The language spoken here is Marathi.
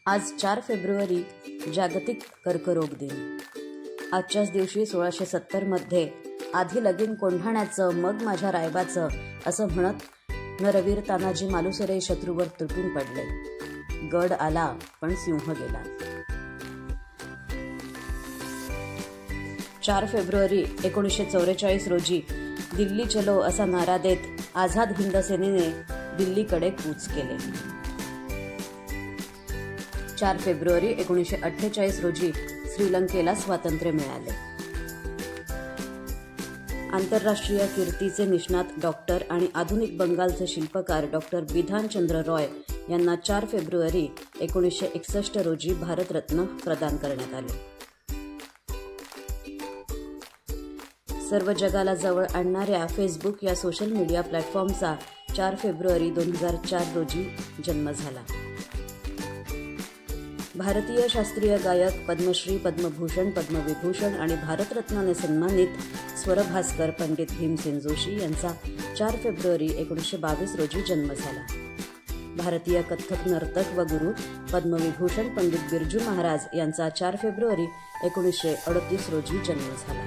आज 4 फेब्रुवारी जागतिक कर्करोग दिन। आजच्याच दिवशी 1670 मध्ये आधी लगीन कोंढाण्याचं मग माझ्या रायबाचं असं म्हणत नरवीर तानाजी मालुसरे शत्रूवर तुटून पडले। गड आला पण सिंह गेला। 4 फेब्रुवारी 1944 रोजी दिल्ली चलो असा नारा देत आझाद हिंद सेनेने दिल्लीकडे कूच केले। 4 फेब्रुवारी 1948 रोजी श्रीलंकेला स्वातंत्र्य मिळाले। आंतरराष्ट्रीय कीर्तीचे निष्णात डॉक्टर आणि आधुनिक बंगालचे शिल्पकार डॉक्टर बिधान चंद्र रॉय यांना 4 फेब्रुवारी 1961 रोजी भारतरत्न प्रदान करण्यात आले। सर्व जगाला जवळ आणणाऱ्या फेसबुक या सोशल मीडिया प्लॅटफॉर्मचा 4 फेब्रुवारी 2004 रोजी जन्म झाला। भारतीय शास्त्रीय गायक पद्मश्री, पद्मभूषण, पद्मविभूषण आणि भारतरत्नाने सन्मानित स्वरभास्कर पंडित भीमसेन जोशी यांचा 4 फेब्रुवारी 1922 रोजी जन्म झाला। भारतीय कथ्थक नर्तक व गुरु पद्मविभूषण पंडित बिरजू महाराज यांचा 4 फेब्रुवारी 1938 रोजी जन्म झाला।